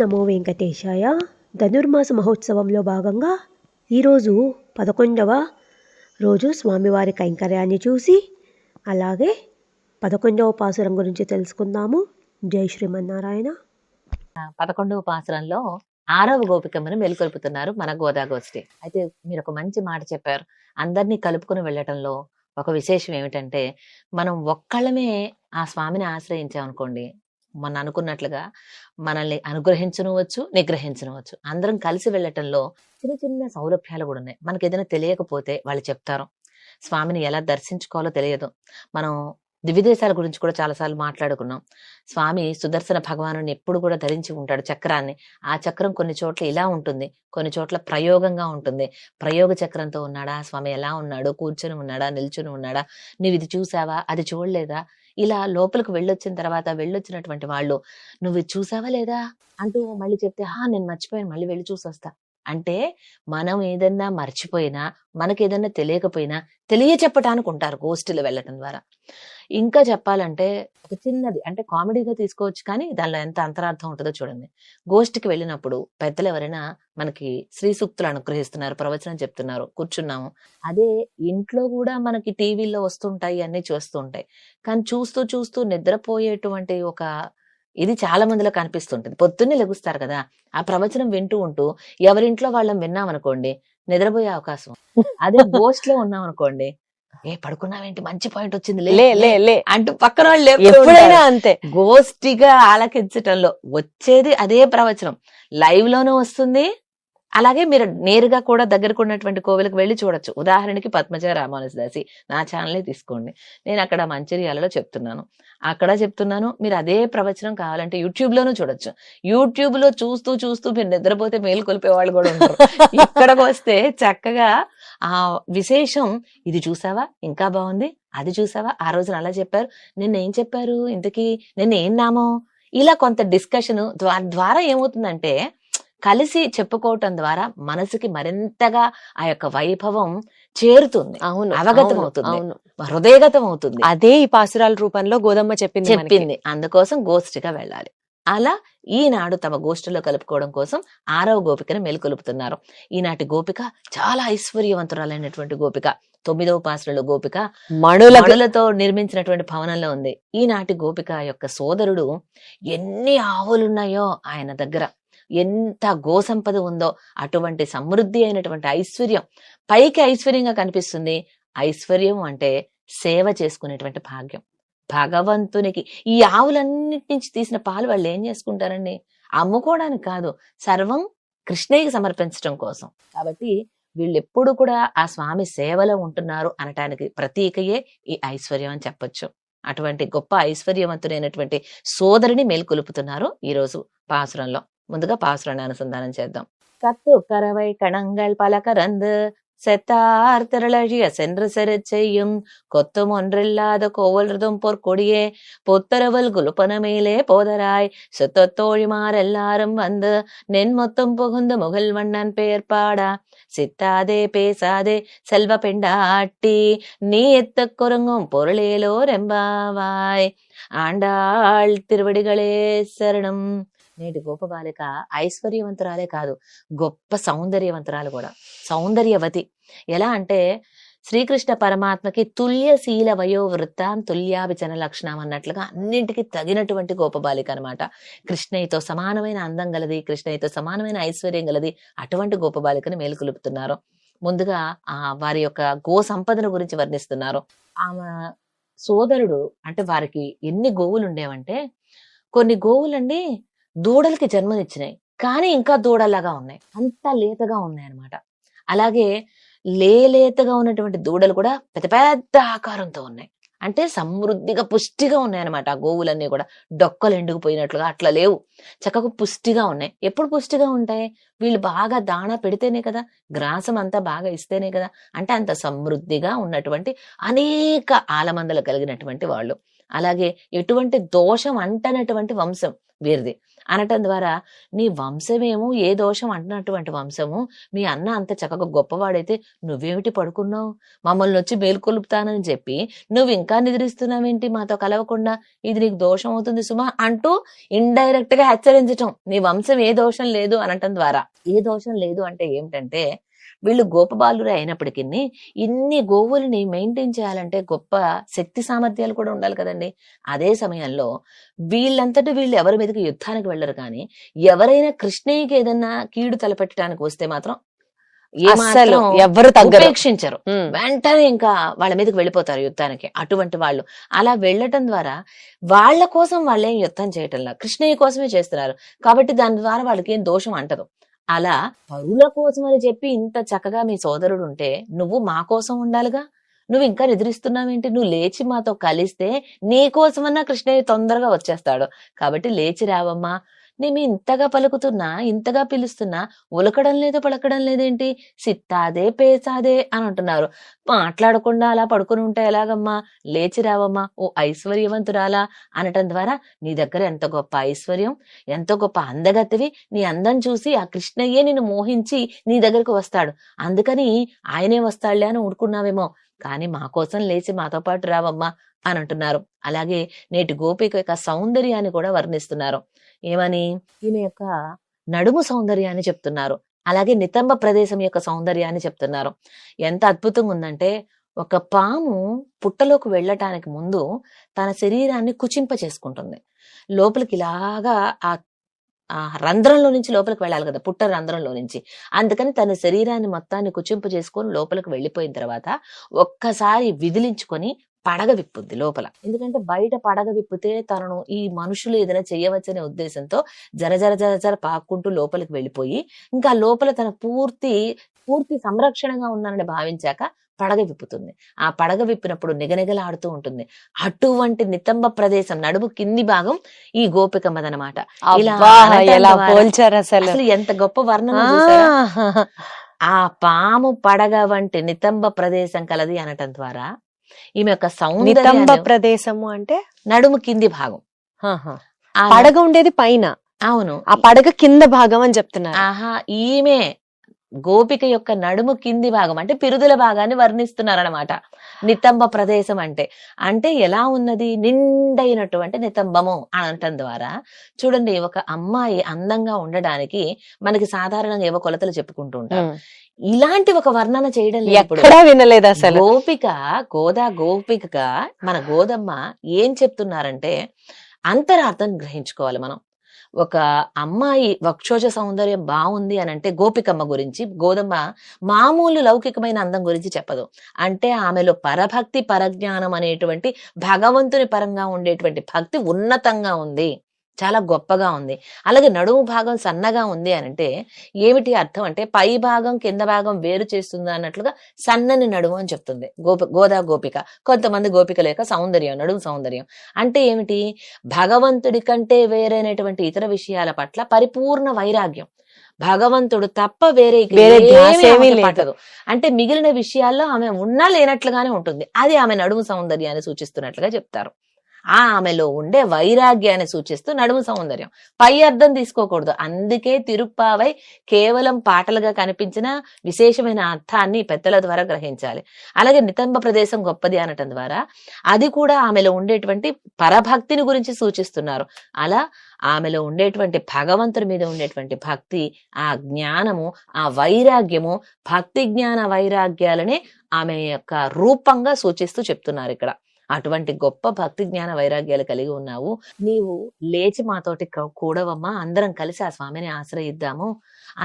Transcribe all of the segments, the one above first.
నమో వెంకటేశాయ. ధనుర్మాస మహోత్సవంలో భాగంగా ఈరోజు 11వ రోజు స్వామివారి కైంకర్యాన్ని చూసి అలాగే 11వ పాసురం గురించి తెలుసుకుందాము. జై శ్రీమన్నారాయణ. 11వ పాసురంలో 6వ గోపికమ్మను మేల్కొల్పుతున్నారు మన గోదాగోష్ఠి. అయితే మీరు ఒక మంచి మాట చెప్పారు. అందరినీ కలుపుకుని వెళ్ళటంలో ఒక విశేషం ఏమిటంటే, మనం ఒక్కళ్ళమే ఆ స్వామిని ఆశ్రయించామనుకోండి, మన అనుకున్నట్లుగా మనల్ని అనుగ్రహించనవచ్చు, నిగ్రహించనవచ్చు. అందరం కలిసి వెళ్ళటంలో చిన్న చిన్న సౌలభ్యాలు కూడా ఉన్నాయి. మనకి ఏదైనా తెలియకపోతే వాళ్ళు చెప్తారు. స్వామిని ఎలా దర్శించుకోవాలో తెలియదు. మనం దివ్యదేశాల గురించి కూడా చాలాసార్లు మాట్లాడుకున్నాం. స్వామి సుదర్శన భగవానుని ఎప్పుడు కూడా ధరించి ఉంటాడు చక్రాన్ని. ఆ చక్రం కొన్ని చోట్ల ఇలా ఉంటుంది, కొన్ని చోట్ల ప్రయోగంగా ఉంటుంది. ప్రయోగ చక్రంతో ఉన్నాడా స్వామి, ఎలా ఉన్నాడు, కూర్చొని ఉన్నాడా, నిల్చుని ఉన్నాడా, నువ్వు ఇది చూసావా, అది చూడలేదా, ఇలా లోపలికి వెళ్ళొచ్చిన తర్వాత వెళ్ళొచ్చినటువంటి వాళ్ళు నువ్వు ఇది చూసావా లేదా అంటూ మళ్ళీ చెప్తే, నేను మర్చిపోయాను, మళ్ళీ వెళ్ళి చూసి వస్తా అంటే, మనం ఏదన్నా మర్చిపోయినా, మనకి ఏదన్నా తెలియకపోయినా తెలియచెప్పటానికి ఉంటారు గోష్ఠిలో వెళ్ళటం ద్వారా. ఇంకా చెప్పాలంటే ఒక చిన్నది అంటే కామెడీగా తీసుకోవచ్చు, కానీ దానిలో ఎంత అంతరార్థం ఉంటుందో చూడండి. గోష్ఠికి వెళ్ళినప్పుడు పెద్దలు ఎవరైనా మనకి శ్రీ సూక్తులు అనుగ్రహిస్తున్నారు, ప్రవచనం చెప్తున్నారు, కూర్చున్నాము. అదే ఇంట్లో కూడా మనకి టీవీల్లో వస్తుంటాయి, అన్ని చూస్తూ ఉంటాయి. కానీ చూస్తూ చూస్తూ నిద్రపోయేటువంటి ఒక ఇది చాలా మందిలో కనిపిస్తుంటుంది. పొద్దున్నే లెగుస్తారు కదా, ఆ ప్రవచనం వింటూ ఉంటూ ఎవరింట్లో వాళ్ళం విన్నామనుకోండి, నిద్రపోయే అవకాశం. అదే గోష్ఠిలో ఉన్నాం అనుకోండి, పడుకున్నావేంటి, మంచి పాయింట్ వచ్చింది లే అంటూ పక్కన వాళ్ళు ఎప్పుడైనా అంతే. గోష్ఠిగా ఆలకించటంలో వచ్చేది అదే ప్రవచనం, లైవ్ లోనూ వస్తుంది. అలాగే మీరు నేరుగా కూడా దగ్గరకు ఉన్నటువంటి కోవిలకు వెళ్ళి చూడొచ్చు. ఉదాహరణకి పద్మజ రామానుజదాసి నా ఛానలే తీసుకోండి, నేను అక్కడ మంచిర్యాలలో చెప్తున్నాను, అక్కడ చెప్తున్నాను. మీరు అదే ప్రవచనం కావాలంటే యూట్యూబ్ లోనూ చూడొచ్చు. యూట్యూబ్ లో చూస్తూ చూస్తూ మీరు నిద్రపోతే మేలు కొలిపే వాళ్ళు కూడా ఉంటారు. ఇక్కడికి వస్తే చక్కగా ఆ విశేషం, ఇది చూసావా ఇంకా బాగుంది, అది చూసావా ఆ రోజున అలా చెప్పారు, నిన్న ఏం చెప్పారు, ఇంతకీ నిన్న ఏం నామం, ఇలా కొంత డిస్కషన్ ద్వారా ఏమవుతుందంటే, కలిసి చెప్పుకోవటం ద్వారా మనసుకి మరింతగా ఆ యొక్క వైభవం చేరుతుంది, అవగతం అవుతుంది, హృదయగతం అవుతుంది. అదే ఈ పాసురాల రూపంలో గోదమ్మ చెప్పింది. అందుకోసం గోష్ఠిగా వెళ్ళాలి. అలా ఈనాడు తమ గోష్ఠిలో కలుపుకోవడం కోసం 6వ గోపికను మేల్కొలుపుతున్నారు. ఈనాటి గోపిక చాలా ఐశ్వర్యవంతురాలైనటువంటి గోపిక. 9వ పాసురలో గోపిక మణులతో నిర్మించినటువంటి భవనంలో ఉంది. ఈనాటి గోపిక యొక్క సోదరుడు ఎన్ని ఆవులున్నాయో ఆయన దగ్గర, ఎంత గోసంపద ఉందో, అటువంటి సమృద్ధి అయినటువంటి ఐశ్వర్యం పైకి ఐశ్వర్యంగా కనిపిస్తుంది. ఐశ్వర్యం అంటే సేవ చేసుకునేటువంటి భాగ్యం. భగవంతునికి ఈ ఆవులన్నిటి నుంచి తీసిన పాలు వాళ్ళు ఏం చేసుకుంటారండి, అమ్ముకోవడానికి కాదు, సర్వం కృష్ణయ్యకి సమర్పించడం కోసం. కాబట్టి వీళ్ళు ఎప్పుడు కూడా ఆ స్వామి సేవలో ఉంటున్నారు అనటానికి ప్రతీకయే ఈ ఐశ్వర్యం అని చెప్పొచ్చు. అటువంటి గొప్ప ఐశ్వర్యవంతుడైనటువంటి సోదరిని మేల్కొలుపుతున్నారు ఈ రోజు పాసురంలో. ముందుగా పాసురాన్ని అనుసంధానం చేద్దాం. கத்து கரவை கணங்கள் பல கறந்து செத்தார் திரளழிய சென்று செரு செய்யும் கொத்தும் ஒன்றில்லாத கோவல்றதும் பொற்கொடியே பொத்தரவல் குலுப்பன மேலே போதராய் சுத்தத்தோழிமார் எல்லாரும் வந்து நென் மொத்தம் புகுந்து முகில் வண்ணன் பெயர் பாடா சித்தாதே பேசாதே செல்வ பெண்டாட்டி நீ எத்த குறுங்கும் பொருளேலோ ரெம்பாவாய் ஆண்டாள் திருவடிகளே శరణం. నేటి గోపబాలిక ఐశ్వర్యవంతురాలే కాదు, గొప్ప సౌందర్యవంతురాలు కూడా, సౌందర్యవతి. ఎలా అంటే, శ్రీకృష్ణ పరమాత్మకి తుల్యశీల వయోవృత్తాం తుల్యాభిచన లక్షణం అన్నట్లుగా అన్నింటికి తగినటువంటి గోపబాలిక అనమాట. కృష్ణయ్యతో సమానమైన అందం గలది, కృష్ణయ్యతో సమానమైన ఐశ్వర్యం గలది. అటువంటి గోపబాలికను మేలుకొలుపుతున్నారు. ముందుగా వారి యొక్క గో సంపదను గురించి వర్ణిస్తున్నారు. ఆమె సోదరుడు అంటే, వారికి ఎన్ని గోవులు ఉండేవంటే, కొన్ని గోవులండి దూడలకి జన్మనిచ్చినాయి, కానీ ఇంకా దూడలాగా ఉన్నాయి, అంతా లేతగా ఉన్నాయి అన్నమాట. అలాగే లేతగా ఉన్నటువంటి దూడలు కూడా పెద్ద పెద్ద ఆకారంతో ఉన్నాయి, అంటే సమృద్ధిగా పుష్టిగా ఉన్నాయన్నమాట. ఆ గోవులన్నీ కూడా డొక్కలు ఎండుకుపోయినట్లుగా అట్లా లేవు, చక్కగా పుష్టిగా ఉన్నాయి. ఎప్పుడు పుష్టిగా ఉంటాయి, వీళ్ళు బాగా దాణా పెడితేనే కదా, గ్రాసం అంతా బాగా ఇస్తేనే కదా. అంటే అంత సమృద్ధిగా ఉన్నటువంటి అనేక ఆలమందలు కలిగినటువంటి వాళ్ళు. అలాగే ఎటువంటి దోషం అంటనటువంటి వంశం, వీరిది అనటం ద్వారా నీ వంశమేమో ఏ దోషం అంటున్నటువంటి వంశము, మీ అన్న అంత చక్కగా గొప్పవాడైతే నువ్వేమిటి పడుకున్నావు, మమ్మల్ని వచ్చి మేల్కొలుపుతానని చెప్పి నువ్వు ఇంకా నిద్రిస్తున్నావేంటి మాతో కలవకుండా, ఇది నీకు దోషం అవుతుంది సుమా అంటూ ఇండైరెక్ట్ గా హెచ్చరించటం. నీ వంశం ఏ దోషం లేదు అనటం ద్వారా. ఏ దోషం లేదు అంటే ఏమిటంటే వీళ్ళు గోపబాలురే అయినప్పటికీ ఇన్ని గోవుల్ని మెయింటైన్ చేయాలంటే గొప్ప శక్తి సామర్థ్యాలు కూడా ఉండాలి కదండి. అదే సమయంలో వీళ్ళంతటి వీళ్ళు ఎవరి మీదకి యుద్ధానికి వెళ్ళరు, కానీ ఎవరైనా కృష్ణయ్యకి ఏదన్నా కీడు తలపెట్టడానికి వస్తే మాత్రం ఎవరు ఉపేక్షించరు, వెంటనే ఇంకా వాళ్ళ మీదకి వెళ్ళిపోతారు యుద్ధానికి. అటువంటి వాళ్ళు అలా వెళ్ళటం ద్వారా వాళ్ళ కోసం వాళ్ళేం యుద్ధం చేయటంలా కృష్ణయ్య కోసమే చేస్తున్నారు కాబట్టి దాని ద్వారా వాళ్ళకి ఏం దోషం అంటదు. అలా పరుల కోసం అని చెప్పి ఇంత చక్కగా మీ సోదరుడు ఉంటే నువ్వు మా కోసం ఉండాలిగా, నువ్వు ఇంకా నిద్రిస్తున్నావేంటి, నువ్వు లేచి మాతో కలిస్తే నీ కోసమన్నా కృష్ణయ్య తొందరగా వచ్చేస్తాడు, కాబట్టి లేచి రావమ్మా, నేను ఇంతగా పలుకుతున్నా ఇంతగా పిలుస్తున్నా ఉలకడం లేదు పలకడం లేదేంటి, సిత్తాదే పేసాదే అని అంటున్నారు, మాట్లాడకుండా అలా పడుకుని ఉంటే ఎలాగమ్మా, లేచి రావమ్మా ఓ ఐశ్వర్యవంతురాలా అనటం ద్వారా నీ దగ్గర ఎంత గొప్ప ఐశ్వర్యం, ఎంతో గొప్ప అందగతివి, నీ అందం చూసి ఆ కృష్ణయ్యే నిన్ను మోహించి నీ దగ్గరకు వస్తాడు, అందుకని ఆయనే వస్తాడులే అని ఊరుకున్నావేమో, కానీ మా కోసం లేచి మాతో పాటు రావమ్మా అని అంటున్నారు. అలాగే నేటి గోపిక యొక్క సౌందర్యాన్ని కూడా వర్ణిస్తున్నారు. ఏమని, ఈమె యొక్క నడుము సౌందర్యాన్ని చెప్తున్నారు, అలాగే నితంబ ప్రదేశం యొక్క సౌందర్యాన్ని చెప్తున్నారు. ఎంత అద్భుతంగా ఉందంటే ఒక పాము పుట్టలోకి వెళ్ళటానికి ముందు తన శరీరాన్ని కుచింప చేసుకుంటుంది, లోపలికి ఇలాగా ఆ రంధ్రంలో నుంచి లోపలికి వెళ్ళాలి కదా, పుట్ట రంధ్రంలో నుంచి, అందుకని తన శరీరాన్ని మొత్తాన్ని కుచింపు చేసుకొని లోపలికి వెళ్ళిపోయిన తర్వాత ఒక్కసారి విదిలించుకొని పడగ విప్పుద్ది లోపల. ఎందుకంటే బయట పడగ విప్పితే తనను ఈ మనుషులు ఏదైనా చేయవచ్చనే ఉద్దేశంతో జర జర జర జర పాక్కుంటూ లోపలికి వెళ్ళిపోయి ఇంకా లోపల తన పూర్తి సంరక్షణగా ఉన్నానని భావించాక పడగ విప్పుతుంది. ఆ పడగ విప్పినప్పుడు నిగనిగలాడుతూ ఉంటుంది. అటువంటి నితంబ ప్రదేశం నడుము కింది భాగం ఈ గోపికమ్మదనమాట. అసలు ఎంత గొప్ప వర్ణన చూసారా. ఆ పాము పడగ వంటి నితంబ ప్రదేశం కలది అనటం ద్వారా ఈమె యొక్క నితంబ ప్రదేశము అంటే నడుము కింది భాగం, పడగ ఉండేది పైన, అవును ఆ పడగ కింద భాగం అని చెప్తున్నారు. ఆహా, ఈమె గోపిక యొక్క నడుము కింది భాగం అంటే పిరుదుల భాగాన్ని వర్ణిస్తున్నారనమాట. నితంబ ప్రదేశం అంటే ఎలా ఉన్నది, నిండైనటువంటి నితంబము అనటం ద్వారా చూడండి, ఒక అమ్మాయి అందంగా ఉండడానికి మనకి సాధారణంగా ఏవో కొలతలు చెప్పుకుంటూ ఉంటారు, ఇలాంటి ఒక వర్ణన చేయడం ఎక్కడా వినలేదు అసలు. గోపికగా మన గోదమ్మ ఏం చెప్తున్నారంటే అంతరార్థం గ్రహించుకోవాలి మనం. ఒక అమ్మాయి వక్షోజ సౌందర్యం బాగుంది అని అంటే గోపికమ్మ గురించి గోదమ్మ మామూలు లౌకికమైన అందం గురించి చెప్పదు, అంటే ఆమెలో పరభక్తి పరజ్ఞానం అనేటువంటి భగవంతుని పరంగా ఉండేటువంటి భక్తి ఉన్నతంగా ఉంది, చాలా గొప్పగా ఉంది. అలాగే నడుము భాగం సన్నగా ఉంది అనంటే ఏమిటి అర్థం అంటే పై భాగం కింద భాగం వేరు చేస్తుంది అన్నట్లుగా సన్నని నడుము అని చెప్తుంది గోపిక. కొంతమంది గోపికల యొక్క సౌందర్యం నడుము సౌందర్యం అంటే ఏమిటి, భగవంతుడి కంటే వేరైనటువంటి ఇతర విషయాల పట్ల పరిపూర్ణ వైరాగ్యం, భగవంతుడు తప్ప వేరే పట్టదు, అంటే మిగిలిన విషయాల్లో ఆమె ఉన్నా లేనట్లుగానే ఉంటుంది, అది ఆమె నడుము సౌందర్యాన్ని సూచిస్తున్నట్లుగా చెప్తారు. ఆమెలో ఉండే వైరాగ్యాన్ని సూచిస్తూ నడుము సౌందర్యం, పై అర్థం తీసుకోకూడదు. అందుకే తిరుప్పావై కేవలం పాటలుగా కనిపించిన విశేషమైన అర్థాన్ని పెద్దల ద్వారా గ్రహించాలి. అలాగే నితంబ ప్రదేశం గొప్పది అనటం ద్వారా అది కూడా ఆమెలో ఉండేటువంటి పరభక్తిని గురించి సూచిస్తున్నారు. అలా ఆమెలో ఉండేటువంటి భగవంతుడి మీద ఉండేటువంటి భక్తి, ఆ జ్ఞానము, ఆ వైరాగ్యము, భక్తి జ్ఞాన వైరాగ్యాలనే ఆమె యొక్క రూపంగా సూచిస్తూ చెప్తున్నారు ఇక్కడ. అటువంటి గొప్ప భక్తి జ్ఞాన వైరాగ్యాలు కలిగి ఉన్నావు, నీవు లేచి మాతోటి కూడవమ్మా, అందరం కలిసి ఆ స్వామిని ఆశ్రయిద్దాము,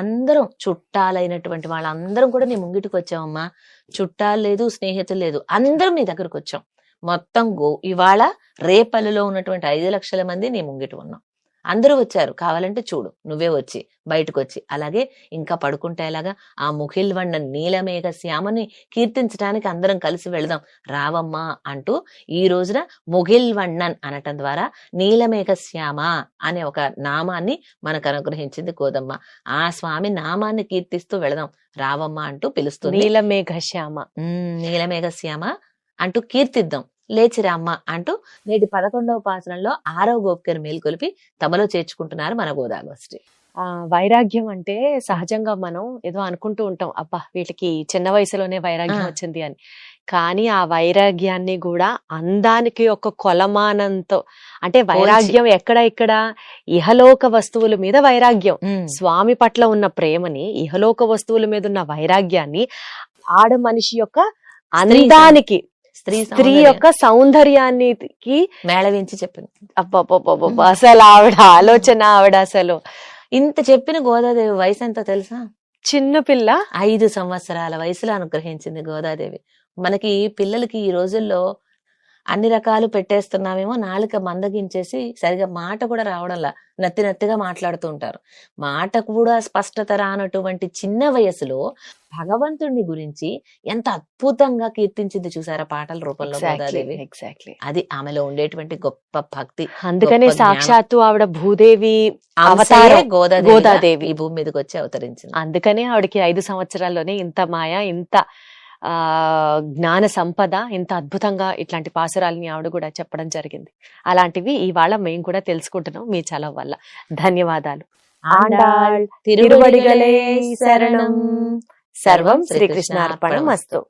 అందరం చుట్టాలైనటువంటి వాళ్ళందరం కూడా నీ ముంగిటికి వచ్చామమ్మా, చుట్టాలు లేదు స్నేహితులు లేదు, అందరం నీ దగ్గరకు వచ్చాం, మొత్తం ఇవాళ రేపల్లిలో ఉన్నటువంటి 5 లక్షల మంది నీ ముంగిటి ఉన్నాం, అందరూ వచ్చారు, కావాలంటే చూడు నువ్వే వచ్చి బయటకు వచ్చి. అలాగే ఇంకా పడుకుంటే ఎలాగా, ఆ ముఖిల్వన్న నీలమేఘ శ్యామని కీర్తించడానికి అందరం కలిసి వెళదాం రావమ్మా అంటూ ఈ రోజున ముగిల్వన్నన్ అనటం ద్వారా నీలమేఘ శ్యామ అనే ఒక నామాన్ని మనకు అనుగ్రహించింది గోదమ్మ. ఆ స్వామి నామాన్ని కీర్తిస్తూ వెళదాం రావమ్మా అంటూ పిలుస్తుంది. నీలమేఘ శ్యామ నీలమేఘ శ్యామ అంటూ కీర్తిద్దాం, లేచిరా అమ్మ అంటూ నేటి 11వ పాసరంలో 6వ గోపికను మేల్కొలిపి తమలో చేర్చుకుంటున్నారు మన గోదాగోష్ఠి. వైరాగ్యం అంటే సహజంగా మనం ఏదో అనుకుంటూ ఉంటాం, అబ్బా వీటికి చిన్న వయసులోనే వైరాగ్యం వచ్చింది అని. కానీ ఆ వైరాగ్యాన్ని కూడా అందానికి ఒక కొలమానంతో, అంటే వైరాగ్యం ఇక్కడ ఇహలోక వస్తువుల మీద వైరాగ్యం, స్వామి పట్ల ఉన్న ప్రేమని, ఇహలోక వస్తువుల మీద ఉన్న వైరాగ్యాన్ని ఆడ మనిషి యొక్క అందానికి, స్త్రీ యొక్క సౌందర్యానికి మేళవించి చెప్పింది. అబ్బా అసలు ఆవిడ ఆలోచన, ఆవిడ అసలు ఇంత చెప్పిన గోదాదేవి వయసు ఎంతో తెలుసా? చిన్న పిల్ల, 5 సంవత్సరాల వయసులో అనుగ్రహించింది గోదాదేవి. మనకి పిల్లలకి ఈ రోజుల్లో అన్ని రకాలు పెట్టేస్తున్నామేమో, నాలుక మందగించేసి సరిగా మాట కూడా రావడంలా నత్తిగా మాట్లాడుతూ ఉంటారు. మాట కూడా స్పష్టత రానటువంటి చిన్న వయసులో భగవంతుడిని గురించి ఎంత అద్భుతంగా కీర్తించింది చూసారా పాటల రూపంలో గోదాదేవి. ఎగ్జాక్ట్లీ అది ఆమెలో ఉండేటువంటి గొప్ప భక్తి. అందుకనే గొప్ప జ్ఞానం. సాక్షాత్తు ఆవిడ భూదేవి అవతారే అవతారం గోదాదేవి ఈ భూమి మీదకి వచ్చి అవతరించింది. అందుకనే ఆవిడకి 5 సంవత్సరాల్లోనే ఇంత మాయ, ఇంత జ్ఞాన సంపద, ఇంత అద్భుతంగా ఇట్లాంటి పాసురాలని ఆవిడ కూడా చెప్పడం జరిగింది. అలాంటివి ఇవాళ మేము కూడా తెలుసుకుంటున్నాం మీ చలవ వల్ల. ధన్యవాదాలు. ఆండాళ్ తిరువడిగలే శరణం. సర్వం శ్రీకృష్ణార్పణమస్తు.